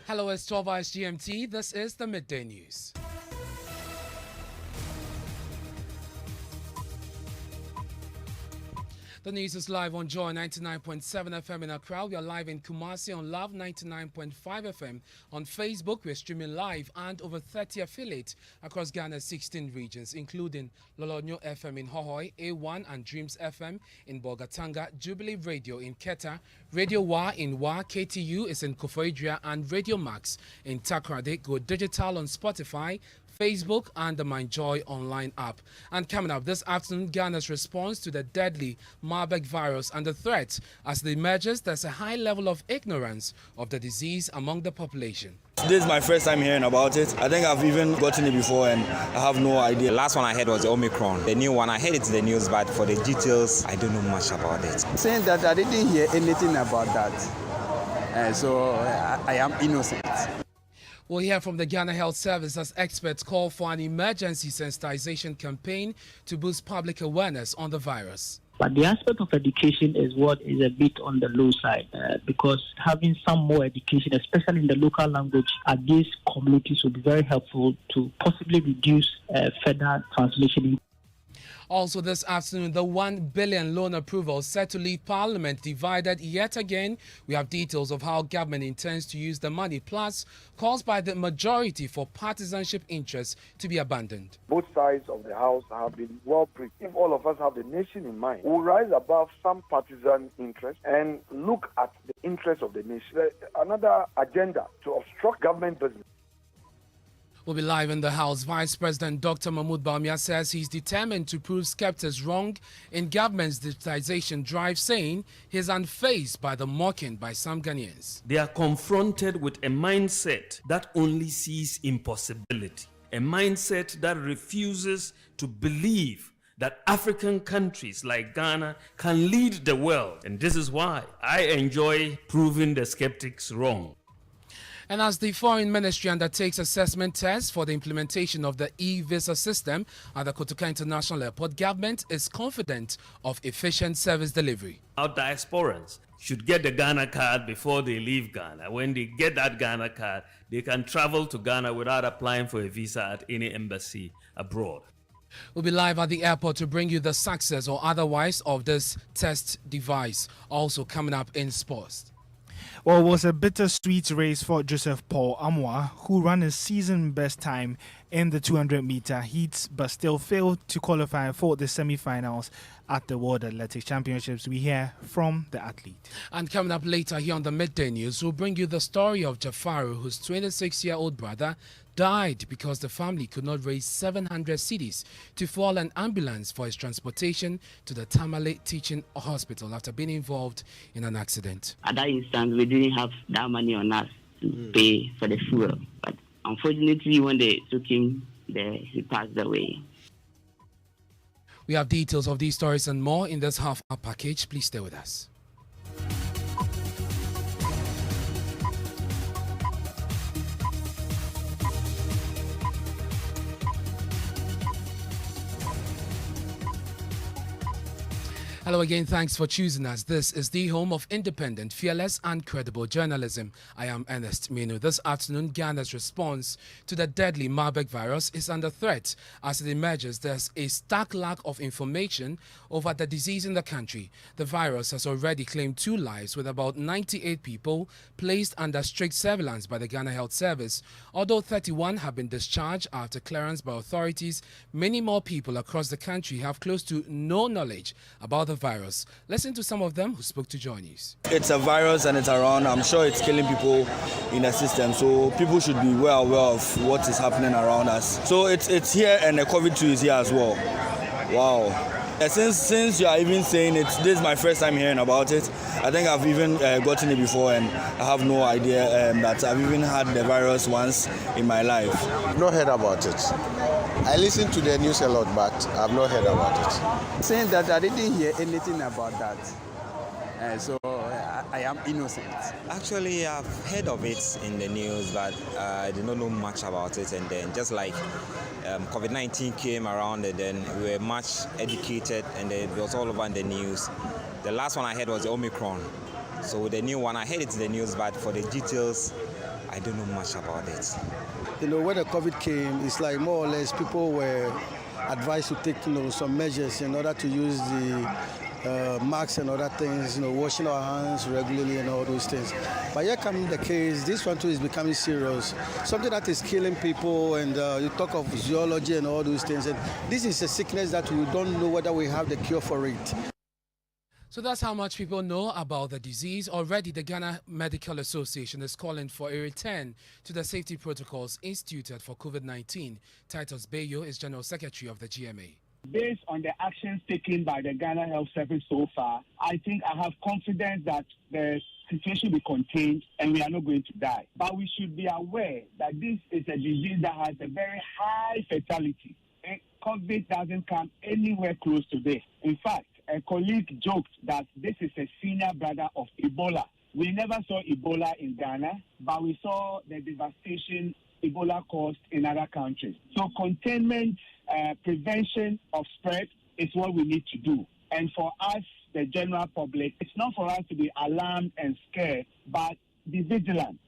Hello, it's 12 hours GMT. This is the Midday News. The news is live on Joy99.7 FM in Accra. We are live in Kumasi on Love 99.5 FM. On Facebook, we're streaming live and over 30 affiliates across Ghana's 16 regions, including Lolonyo FM in Hohoi, A1 and Dreams FM in Bogatanga, Jubilee Radio in Keta, Radio Wa in Wa, KTU is in Koforidua, and Radio Max in Takrade. Go digital on Spotify, Facebook and the MyJoy online app. And coming up this afternoon, Ghana's response to the deadly Marburg virus and the threat. As it emerges, there's a high level of ignorance of the disease among the population. This is my first time hearing about it. I think I've even gotten it before and I have no idea. The last one I heard was the Omicron. The new one, I heard it's the news, but for the details, I don't know much about it. Saying that I didn't hear anything about that. So I am innocent. We'll hear from the Ghana Health Service as experts call for an emergency sensitization campaign to boost public awareness on the virus. But the aspect of education is what is a bit on the low side because having some more education, especially in the local language, at these communities would be very helpful to possibly reduce further transmission. Also this afternoon, the 1 billion loan approval set to leave Parliament divided yet again. We have details of how government intends to use the money, plus calls by the majority for partisanship interests to be abandoned. Both sides of the House have been well briefed. If all of us have the nation in mind, we'll rise above some partisan interest and look at the interests of the nation. Another agenda to obstruct government business. We'll be live in the House. Vice President Dr. Mahmoud Bawumia says he's determined to prove skeptics wrong in government's digitization drive, saying he's unfazed by the mocking by some Ghanaians. They are confronted with a mindset that only sees impossibility, a mindset that refuses to believe that African countries like Ghana can lead the world. And this is why I enjoy proving the skeptics wrong. And as the Foreign Ministry undertakes assessment tests for the implementation of the e-visa system at the Kotoka International Airport, government is confident of efficient service delivery. Our diasporans should get the Ghana card before they leave Ghana. When they get that Ghana card, they can travel to Ghana without applying for a visa at any embassy abroad. We'll be live at the airport to bring you the success or otherwise of this test device. Also coming up in sports. Well, it was a bittersweet race for Joseph Paul Amwa, who ran his season best time in the 200-meter heats, but still failed to qualify for the semi-finals at the World Athletics Championships. We hear from the athlete. And coming up later here on the Midday News, we'll bring you the story of Jafaru, whose 26-year-old brother died because the family could not raise 700 cedis to fuel an ambulance for his transportation to the Tamale Teaching Hospital after being involved in an accident. At that instance, we didn't have that money on us to pay for the fuel. But unfortunately, when they took him there, he passed away. We have details of these stories and more in this half-hour package. Please stay with us. Hello again, thanks for choosing us. This is the home of independent, fearless and credible journalism. I am Ernest. Manu. This afternoon, Ghana's response to the deadly Marburg virus is under threat. As it emerges, there's a stark lack of information over the disease in the country. The virus has already claimed 2 lives, with about 98 people placed under strict surveillance by the Ghana Health Service. Although 31 have been discharged after clearance by authorities, many more people across the country have close to no knowledge about the virus. Listen to some of them who spoke to Joy News. It's a virus and it's around. I'm sure it's killing people in the system. So people should be well aware of what is happening around us. So it's here and the COVID-2 is here as well. Wow. Since you are even saying it, this is my first time hearing about it. I think I've even gotten it before and I have no idea that I've even had the virus once in my life. I've not heard about it. I listen to the news a lot, but I've not heard about it. Saying that I didn't hear anything about that. So I am innocent. Actually, I've heard of it in the news, but I did not know much about it. And then just like COVID-19 came around, and then we were much educated, and it was all over in the news. The last one I heard was the Omicron. So the new one, I heard it's in the news, but for the details, I don't know much about it. You know, when the COVID came, it's like more or less people were advised to take, some measures in order to use the masks and other things, washing our hands regularly and all those things. But here comes the case, this one too is becoming serious. Something that is killing people, and you talk of zoology and all those things. And this is a sickness that we don't know whether we have the cure for it. So that's how much people know about the disease. Already, the Ghana Medical Association is calling for a return to the safety protocols instituted for COVID-19. Titus Bayo is General Secretary of the GMA. Based on the actions taken by the Ghana Health Service so far, I think I have confidence that the situation will be contained and we are not going to die. But we should be aware that this is a disease that has a very high fatality. And COVID doesn't come anywhere close to this. In fact, a colleague joked that this is a senior brother of Ebola. We never saw Ebola in Ghana, but we saw the devastation Ebola caused in other countries. So containment, prevention of spread is what we need to do. And for us, the general public, it's not for us to be alarmed and scared, but be vigilant.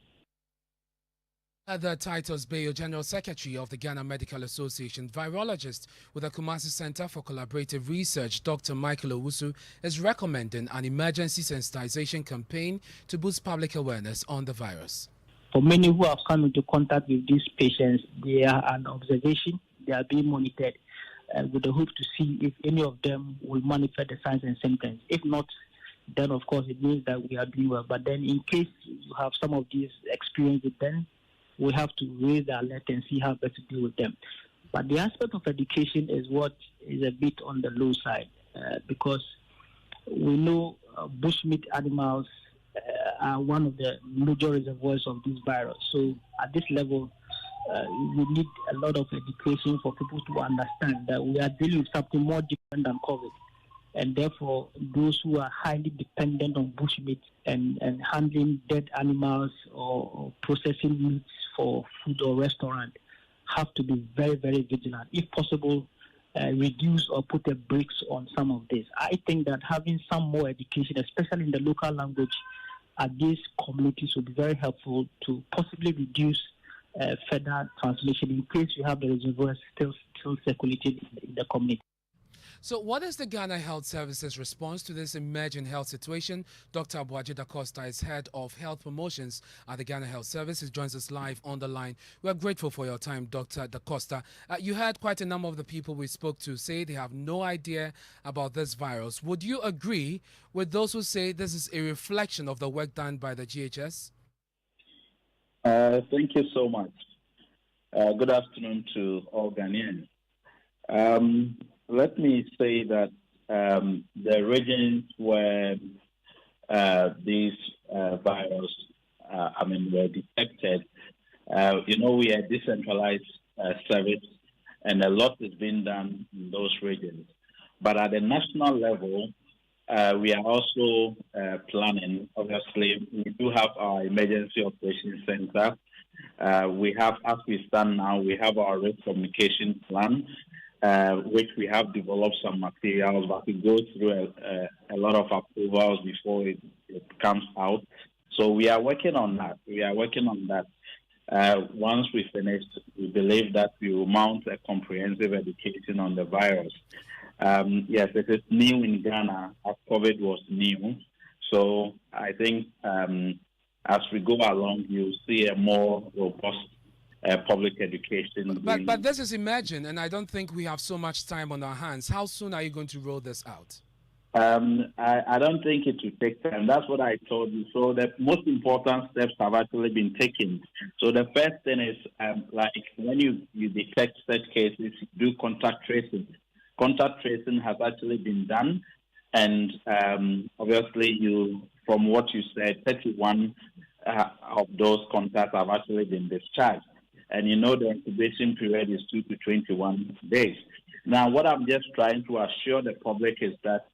The Titus Bayo, General Secretary of the Ghana Medical Association, virologist with the Kumasi Center for Collaborative Research, Dr. Michael Owusu, is recommending an emergency sensitization campaign to boost public awareness on the virus. For many who have come into contact with these patients, they are an observation, they are being monitored with the hope to see if any of them will manifest the signs and symptoms. If not, then of course it means that we are doing well. But then in case you have some of these experiences, then we have to raise the alert and see how best to deal with them. But the aspect of education is what is a bit on the low side because we know bushmeat animals are one of the major reservoirs of this virus. So at this level, we need a lot of education for people to understand that we are dealing with something more different than COVID. And therefore, those who are highly dependent on bushmeat and handling dead animals or processing meats for food or restaurant have to be very, very vigilant. If possible, reduce or put a brakes on some of this. I think that having some more education, especially in the local language, at these communities would be very helpful to possibly reduce further transmission in case you have the reservoirs still circulating in the community. So what is the Ghana Health Service's response to this emerging health situation? Dr. Abuaji Da Costa is head of health promotions at the Ghana Health Service. He joins us live on the line. We're grateful for your time, Dr. Da Costa. You heard quite a number of the people we spoke to say they have no idea about this virus. Would you agree with those who say this is a reflection of the work done by the GHS? Thank you so much. Good afternoon to all Ghanaians. Let me say that the regions where these virus, were detected, we are decentralized service, and a lot is being done in those regions. But at the national level, we are also planning. Obviously, we do have our emergency operations center. We have, as we stand now, we have our risk communication plan, which we have developed some materials, but we go through a lot of approvals before it comes out. So we are working on that. Once we finish, we believe that we will mount a comprehensive education on the virus. Yes, it is new in Ghana, as COVID was new. So I think as we go along, you'll see a more robust public education. But this is emerging, and I don't think we have so much time on our hands. How soon are you going to roll this out? I don't think it will take time. That's what I told you. So the most important steps have actually been taken. So the first thing is, like when you detect such cases, you do contact tracing. Contact tracing has actually been done, and obviously, from what you said, 31 of those contacts have actually been discharged. And the incubation period is 2 to 21 days. Now, what I'm just trying to assure the public is that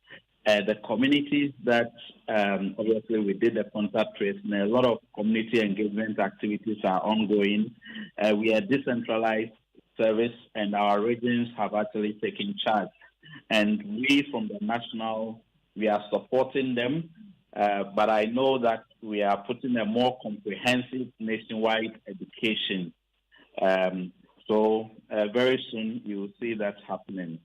the communities that obviously we did the contact tracing, a lot of community engagement activities are ongoing. We are decentralized service, and our regions have actually taken charge. And we from the national, we are supporting them But I know that we are putting a more comprehensive nationwide education. So very soon you will see that happening.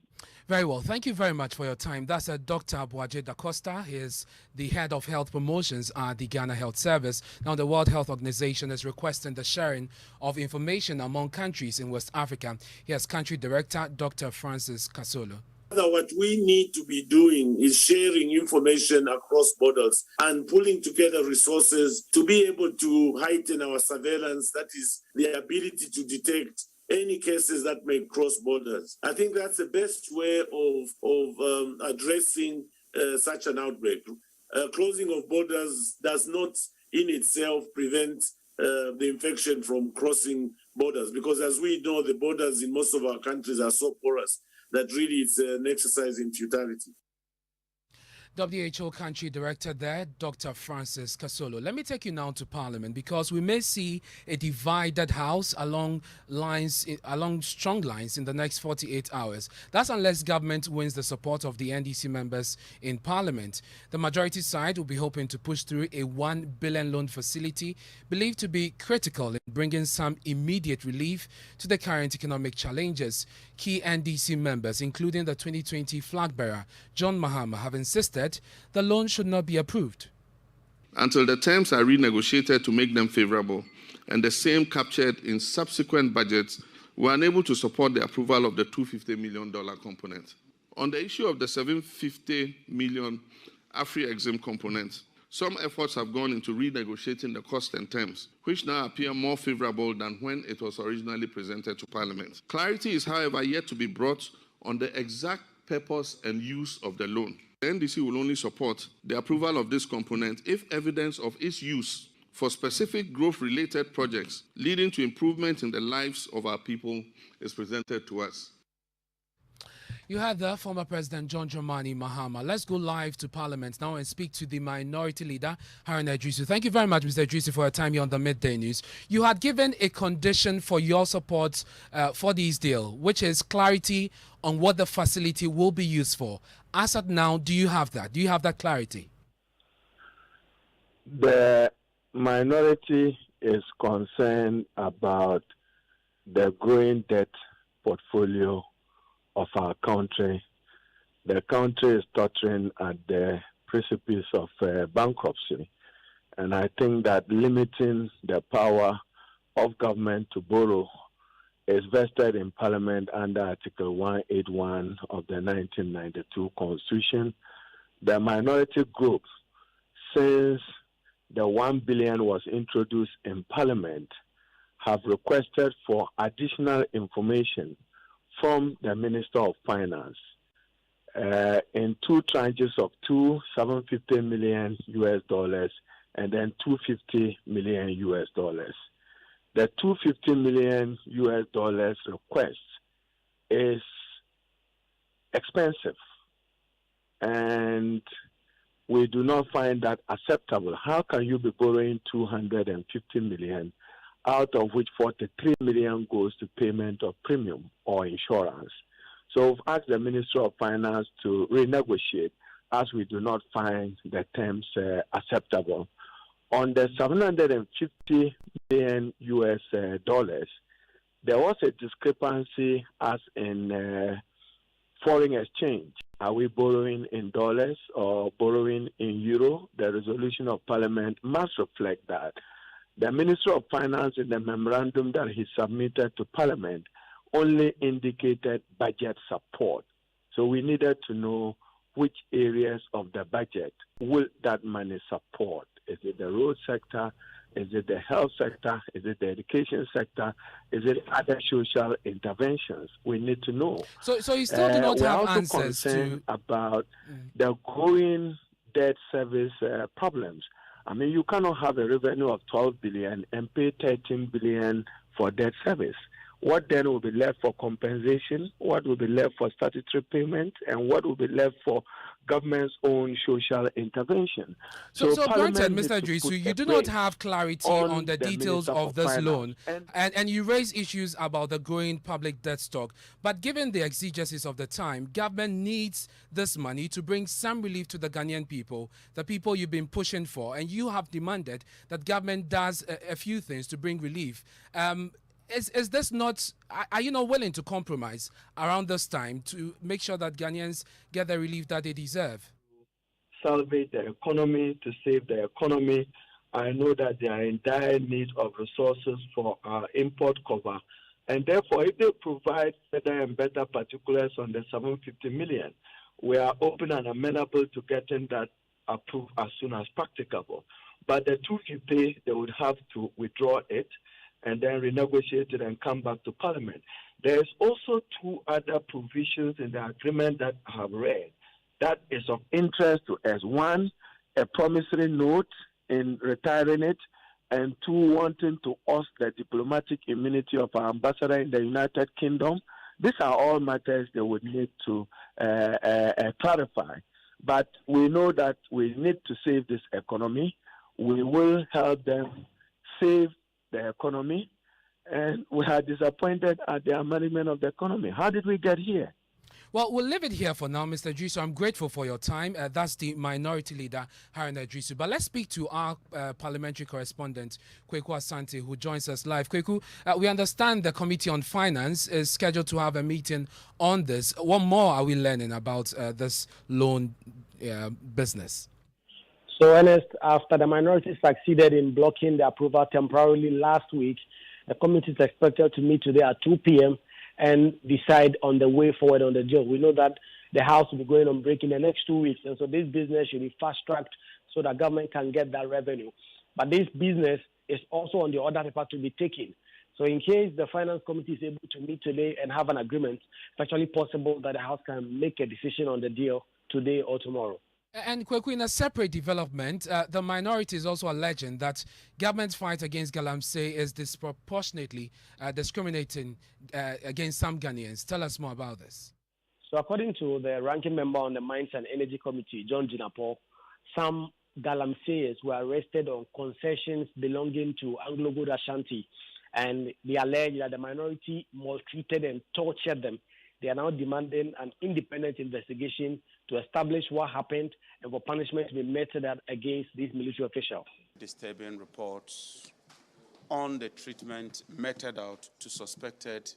Very well. Thank you very much for your time. That's Dr. Boaje Da Costa. He is the head of health promotions at the Ghana Health Service. Now, the World Health Organization is requesting the sharing of information among countries in West Africa. Here's country director, Dr. Francis Kasolo. What we need to be doing is sharing information across borders and pulling together resources to be able to heighten our surveillance, that is, the ability to detect any cases that may cross borders. I think that's the best way of addressing such an outbreak. Closing of borders does not in itself prevent the infection from crossing borders, because as we know, the borders in most of our countries are so porous that really it's an exercise in futility. WHO country director there, Dr. Francis Kasolo. Let me take you now to Parliament, because we may see a divided House along strong lines in the next 48 hours. That's unless government wins the support of the NDC members in Parliament. The majority side will be hoping to push through a $1 billion loan facility believed to be critical in bringing some immediate relief to the current economic challenges. Key NDC members, including the 2020 flag bearer, John Mahama, have insisted the loan should not be approved until the terms are renegotiated to make them favorable and the same captured in subsequent budgets. We are unable to support the approval of the $250 million component. On the issue of the $750 million AfriExim component, some efforts have gone into renegotiating the cost and terms, which now appear more favorable than when it was originally presented to Parliament. Clarity is, however, yet to be brought on the exact purpose and use of the loan. The NDC will only support the approval of this component if evidence of its use for specific growth-related projects leading to improvement in the lives of our people is presented to us. You had the former President John Dramani Mahama. Let's go live to Parliament now and speak to the Minority Leader, Harun Idrisu. Thank you very much, Mr. Idrisu, for your time here on the Midday News. You had given a condition for your support for this deal, which is clarity on what the facility will be used for. As of now, do you have that? Do you have that clarity? The minority is concerned about the growing debt portfolio of our country. The country is tottering at the precipice of bankruptcy. And I think that limiting the power of government to borrow is vested in Parliament under Article 181 of the 1992 Constitution. The minority group, since the $1 billion was introduced in Parliament, have requested for additional information from the Minister of Finance in two tranches of $750 million and then $250 million. The $250 million request is expensive, and we do not find that acceptable. How can you be borrowing $250 million, out of which $43 million goes to payment of premium or insurance? So we've asked the Ministry of Finance to renegotiate, as we do not find the terms acceptable. On the $750 million, there was a discrepancy as in foreign exchange. Are we borrowing in dollars or borrowing in euro? The resolution of Parliament must reflect that. The Minister of Finance, in the memorandum that he submitted to Parliament, only indicated budget support. So we needed to know which areas of the budget will that money support. Is it the road sector? Is it the health sector? Is it the education sector? Is it other social interventions? We need to know. So you still do not have answers to... We're also concerned about the growing debt service problems. I mean, you cannot have a revenue of $12 billion and pay $13 billion for debt service. What then will be left for compensation? What will be left for statutory payment? And what will be left for government's own social intervention? So Parliament granted, needs Mr. to Drisu, put you a do not brake have clarity on the details Minister of for this Finance. loan, and you raise issues about the growing public debt stock. But given the exigencies of the time, government needs this money to bring some relief to the Ghanaian people, the people you've been pushing for, and you have demanded that government does a few things to bring relief. Is this not, are you not willing to compromise around this time to make sure that Ghanaians get the relief that they deserve? Salvage the economy, to save the economy. I know that they are in dire need of resources for our import cover. And therefore, if they provide better and better particulars on the 750 million, we are open and amenable to getting that approved as soon as practicable. But the 250, they would have to withdraw it and then renegotiate it and come back to Parliament. There's also two other provisions in the agreement that I have read that is of interest to us. One, a promissory note in retiring it, and two, wanting to oust the diplomatic immunity of our ambassador in the United Kingdom. These are all matters they would need to clarify. But we know that we need to save this economy. We will help them save the economy, and we are disappointed at the management of the economy. How did we get here? Well, we'll leave it here for now, Mr. Drisu. I'm grateful for your time. That's the minority leader, Ernest Drisu. But let's speak to our parliamentary correspondent, Kweku Asante, who joins us live. Kweku, we understand the Committee on Finance is scheduled to have a meeting on this. What more are we learning about this loan business? So, Ernest, after the minority succeeded in blocking the approval temporarily last week, the committee is expected to meet today at 2 p.m. and decide on the way forward on the deal. We know that the House will be going on break in the next 2 weeks, and so this business should be fast-tracked so that government can get that revenue. But this business is also on the order paper to be taken. So in case the Finance Committee is able to meet today and have an agreement, it's actually possible that the House can make a decision on the deal today or tomorrow. And Kweku, in a separate development, the minority is also alleging that government's fight against Galamsey is disproportionately discriminating against some Ghanaians. Tell us more about this. So according to the ranking member on the Mines and Energy Committee, John Jinapor, some Galamseyers were arrested on concessions belonging to Anglo Gold Ashanti, and they allege that the minority maltreated and tortured them. They are now demanding an independent investigation to establish what happened and for punishment to be meted out against these military officials. Disturbing reports on the treatment meted out to suspected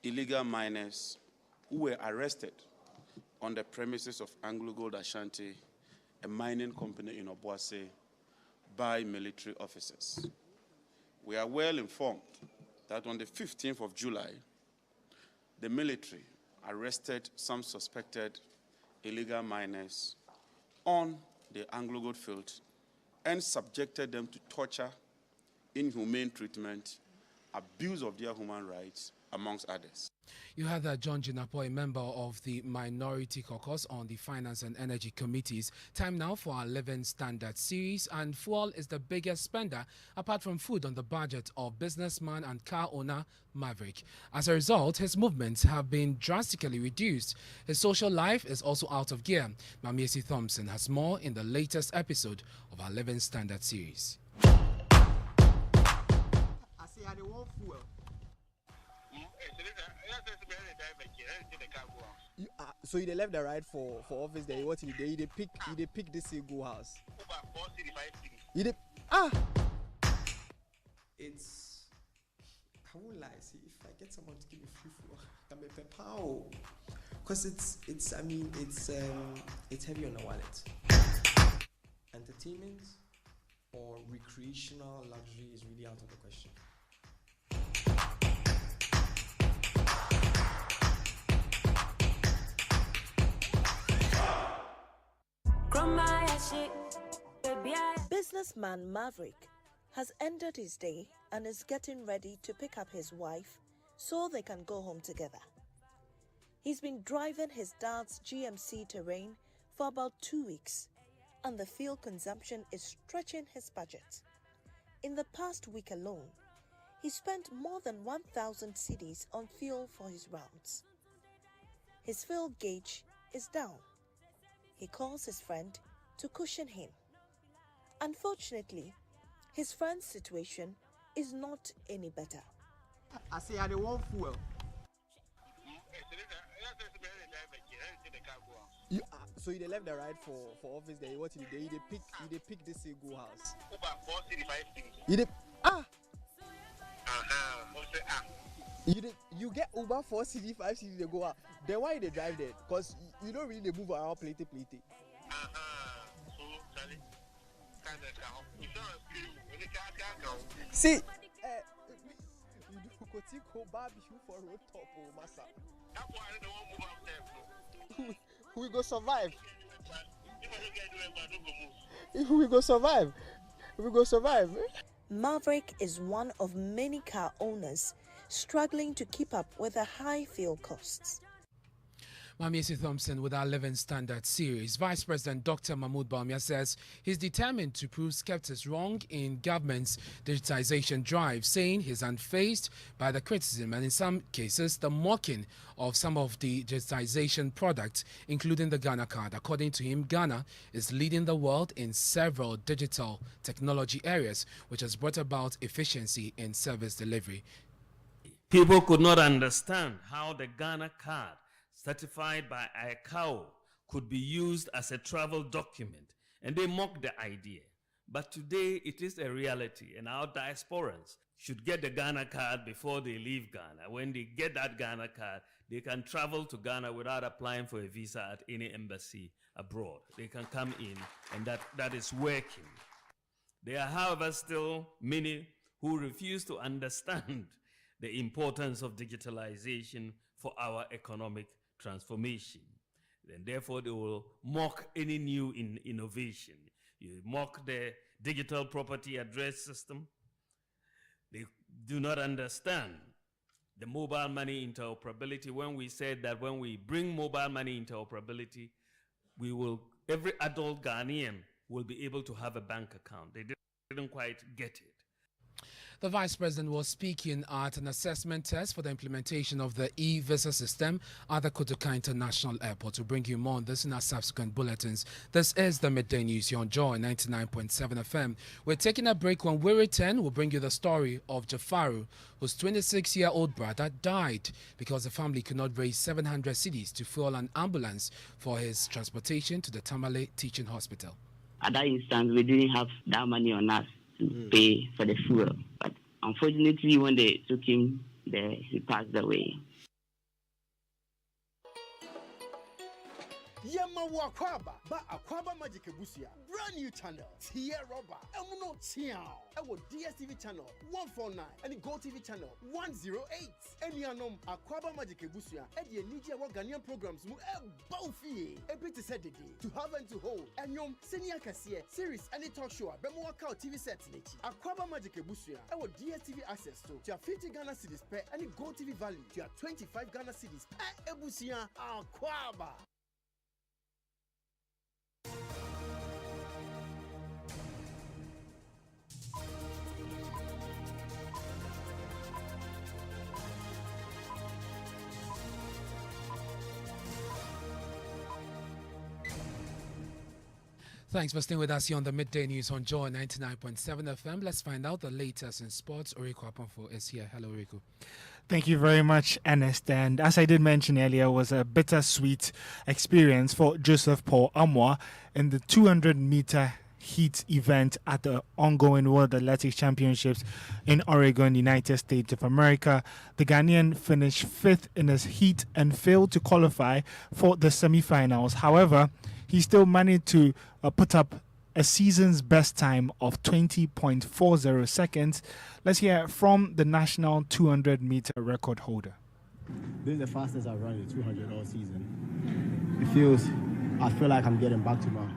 illegal miners who were arrested on the premises of Anglo Gold Ashanti, a mining company in Obuasi, by military officers. We are well informed that on the 15th of July, the military arrested some suspected illegal miners on the Anglo Gold field and subjected them to torture, inhumane treatment, abuse of their human rights, amongst others. You had John Jinapor, a member of the Minority Caucus on the Finance and Energy Committees. Time now for our Living Standard series, and fuel is the biggest spender, apart from food, on the budget of businessman and car owner Maverick. As a result, his movements have been drastically reduced. His social life is also out of gear. Mamiesi Thompson has more in the latest episode of our Living Standard series. So you left the ride for office there. What you did? You pick this go house. You did It's, I won't lie. See, if I get someone to give me free food, I'm a pepao. Because it's heavy on the wallet. Entertainment or recreational luxury is really out of the question. Businessman Maverick has ended his day and is getting ready to pick up his wife so they can go home together. He's been driving his dad's GMC Terrain for about 2 weeks, and the fuel consumption is stretching his budget. In the past week alone, he spent more than 1,000 cedis on fuel for his rounds. His fuel gauge is down. He calls his friend to cushion him. Unfortunately, his friend's situation is not any better. I say I don't want fuel. So you left the ride for office there. What you they pick this go house. You get Uber 4 CD 5 CD they go out. Then why they drive there? Because you don't really move around plate. See, you do go barbecue for road top or massa. That's why I don't want to move out there. We go survive. We go survive. Maverick is one of many car owners struggling to keep up with the high fuel costs. Mamiesi Thompson with our Living Standard series. Vice President Dr. Mahmoud Bawumia says he's determined to prove skeptics wrong in government's digitization drive, saying he's unfazed by the criticism and in some cases the mocking of some of the digitization products, including the Ghana card. According to him, Ghana is leading the world in several digital technology areas, which has brought about efficiency in service delivery. People could not understand how the Ghana card, certified by ICAO, could be used as a travel document, and they mocked the idea. But today it is a reality, and our diasporans should get the Ghana card before they leave Ghana. When they get that Ghana card, they can travel to Ghana without applying for a visa at any embassy abroad. They can come in, and that is working. There are, however, still many who refuse to understand the importance of digitalization for our economic transformation. And therefore, they will mock any new innovation. You mock the digital property address system. They do not understand the mobile money interoperability. When we said that when we bring mobile money interoperability, every adult Ghanaian will be able to have a bank account. They didn't quite get it. The Vice President was speaking at an assessment test for the implementation of the e-visa system at the Kojo International Airport. We'll bring you more on this in our subsequent bulletins. This is the Midday News here on Joy 99.7 FM. We're taking a break. When we return, we'll bring you the story of Jafaru, whose 26-year-old brother died because the family could not raise 700 cedis to fuel an ambulance for his transportation to the Tamale Teaching Hospital. At that instance, we didn't have that money on us to pay for the fuel. But unfortunately, when they took him there, he passed away. Yamawa Akwaba, ba Akwaba Magic Busia, brand new channel, Tia Roba, Emuno Tiao, Ewo DSTV channel 149, and Go TV channel 108. Enianom Akwaba Magic Busia, Eddie Nidia Ghanaian programs mu Baufi, every to set the day, to have and to hold, and Yom Senior Cassia, series, and talk show, Bemo Cow TV sets Nichi, Akwaba Magic Busia, Ewo DSTV access to your 50 Ghana cedis per, and Go TV value to your 25 Ghana cedis per Ebusia Akwaba. Thanks for staying with us here on the Midday News on Joy 99.7 FM. Let's find out the latest in sports. Oriku Aponfo is here. Hello, Oriku. Thank you very much, Ernest. And as I did mention earlier, it was a bittersweet experience for Joseph Paul Amwa in the 200-meter heat event at the ongoing World Athletics Championships in Oregon, United States of America. The Ghanaian finished 5th in his heat and failed to qualify for the semi-finals. However, he still managed to put up a season's best time of 20.40 seconds. Let's hear from the national 200-meter record holder. This is the fastest I've run in 200 all season. I feel like I'm getting back to my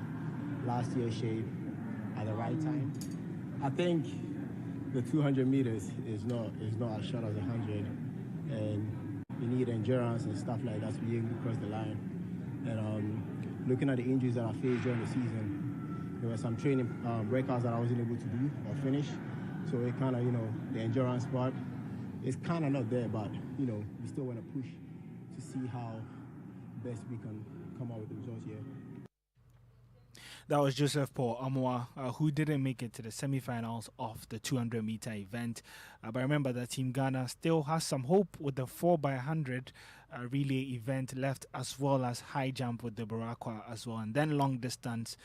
last year's shape at the right time. I think the 200 meters is not as short as 100, and you need endurance and stuff like that to be able to cross the line. And looking at the injuries that I faced during the season, there were some training workouts that I wasn't able to do or finish. So it kind of, the endurance part is kind of not there, but, we still want to push to see how best we can come out with the results here. That was Joseph Paul Amoah, who didn't make it to the semifinals of the 200-meter event. But remember that Team Ghana still has some hope with the 4x100 relay event left, as well as high jump with the Barakwa as well, and then long distance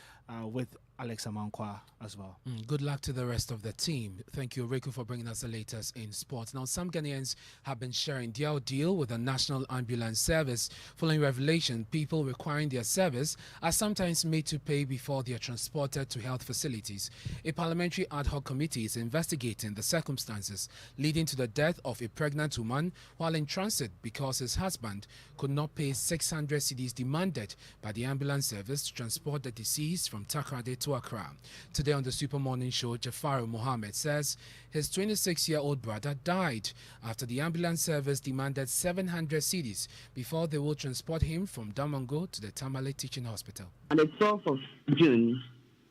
with Alex Amankwa as well. Good luck to the rest of the team. Thank you, Riku, for bringing us the latest in sports. Now, some Ghanaians have been sharing their deal with the National Ambulance Service. Following revelation, people requiring their service are sometimes made to pay before they are transported to health facilities. A parliamentary ad hoc committee is investigating the circumstances leading to the death of a pregnant woman while in transit because his husband could not pay 600 cedis demanded by the ambulance service to transport the deceased from Takoradi to Accra. Today on the Super Morning Show, Jafaru Mohammed says his 26-year-old brother died after the ambulance service demanded 700 cedis before they will transport him from Damongo to the Tamale Teaching Hospital. On the 12th of June,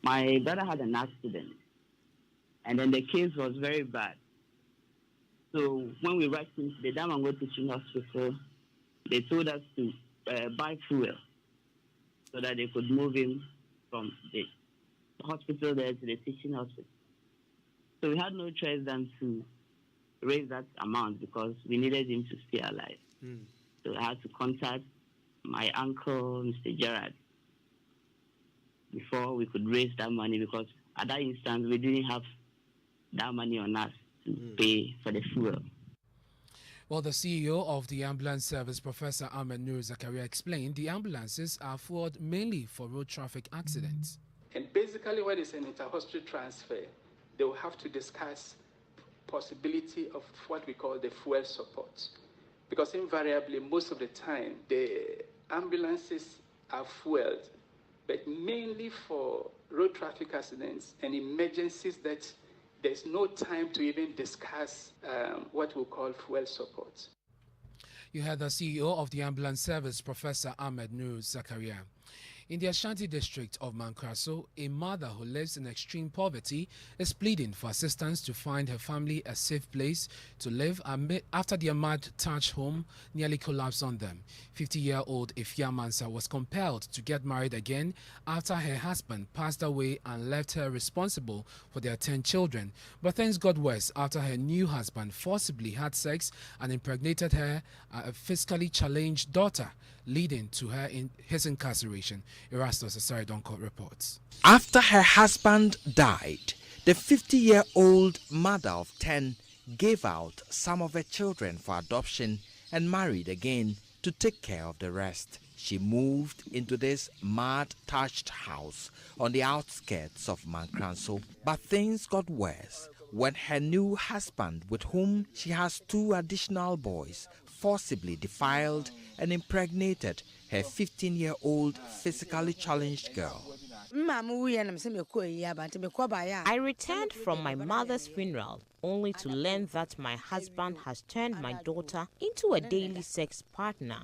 my brother had an accident, and then the case was very bad. So when we rushed him to the Damongo Teaching Hospital, they told us to buy fuel so that they could move him from the hospital there to the teaching hospital. So we had no choice than to raise that amount because we needed him to stay alive. So I had to contact my uncle, Mr. Gerard, before we could raise that money, because at that instance we didn't have that money on us to pay for the fuel. Well, the CEO of the ambulance service, Professor Ahmed Nur Zakaria, explained the ambulances are fueled mainly for road traffic accidents. And basically, when it's an inter-hospital transfer, they will have to discuss possibility of what we call the fuel support. Because invariably, most of the time, the ambulances are fueled, but mainly for road traffic accidents and emergencies that there's no time to even discuss what we call fuel support. You heard the CEO of the ambulance service, Professor Ahmed Nur Zakaria. In the Ashanti district of Mankraso, a mother who lives in extreme poverty is pleading for assistance to find her family a safe place to live after the Ahmad Taj home nearly collapsed on them. 50-year-old Ifya Mansa was compelled to get married again after her husband passed away and left her responsible for their 10 children. But things got worse after her new husband forcibly had sex and impregnated her, a physically challenged daughter, leading to his incarceration. Erastus Asaridonko reports. After her husband died, the 50-year-old mother of 10 gave out some of her children for adoption and married again to take care of the rest. She moved into this mud-thatched house on the outskirts of Mankranso. But things got worse when her new husband, with whom she has 2 additional boys, forcibly defiled and impregnated her 15-year-old physically challenged girl. I returned from my mother's funeral only to learn that my husband has turned my daughter into a daily sex partner.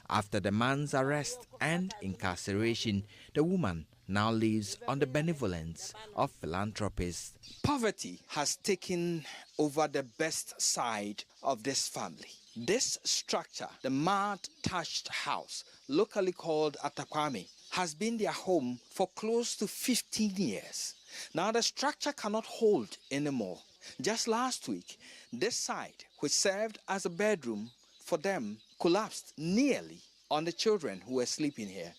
After the man's arrest and incarceration, the woman now lives on the benevolence of philanthropists. Poverty has taken over the best side of this family. This structure, the mud-thatched house, locally called Atakwame, has been their home for close to 15 years. Now the structure cannot hold anymore. Just last week, this side, which served as a bedroom for them, collapsed nearly on the children who were sleeping here.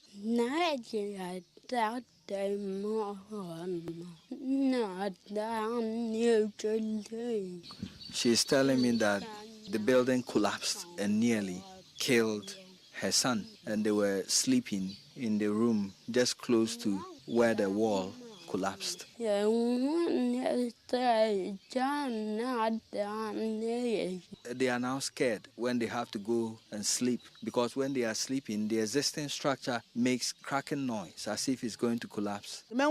She's telling me that the building collapsed and nearly killed her son, and they were sleeping in the room just close to where the wall collapsed. They are now scared when they have to go and sleep, because when they are sleeping, the existing structure makes cracking noise as if it's going to collapse. I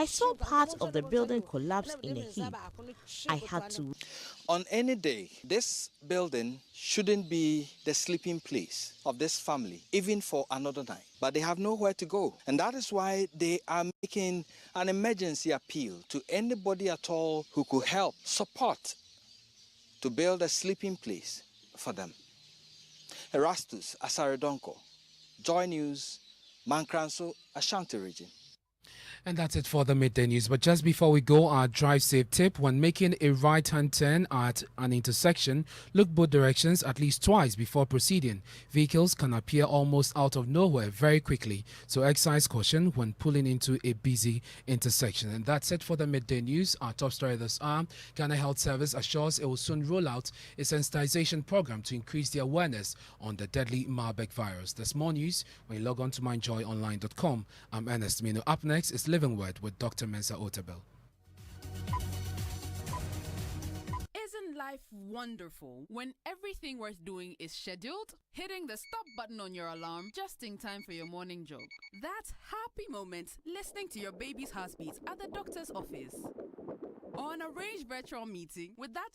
saw part of the building collapse in a heap. I had to. On any day, this building shouldn't be the sleeping place of this family, even for another night. But they have nowhere to go. And that is why they are making an emergency appeal to anybody at all who could help support to build a sleeping place for them. Erastus Asaredonko, Joy News, Mankranso, Ashanti Region. And that's it for the midday news. But just before we go, our drive safe tip: when making a right-hand turn at an intersection, look both directions at least twice before proceeding. Vehicles can appear almost out of nowhere very quickly, so exercise caution when pulling into a busy intersection. And that's it for the midday news. Our top story this hour: Ghana Health Service assures it will soon roll out a sensitization program to increase the awareness on the deadly Marburg virus. There's more news when you log on to mindjoyonline.com. I'm Ernest. Manu. Up next is Living Word with Dr. Mensa Otabel. Isn't life wonderful when everything worth doing is scheduled? Hitting the stop button on your alarm just in time for your morning jog. That's happy moments listening to your baby's heartbeat at the doctor's office. Or an arranged virtual meeting with that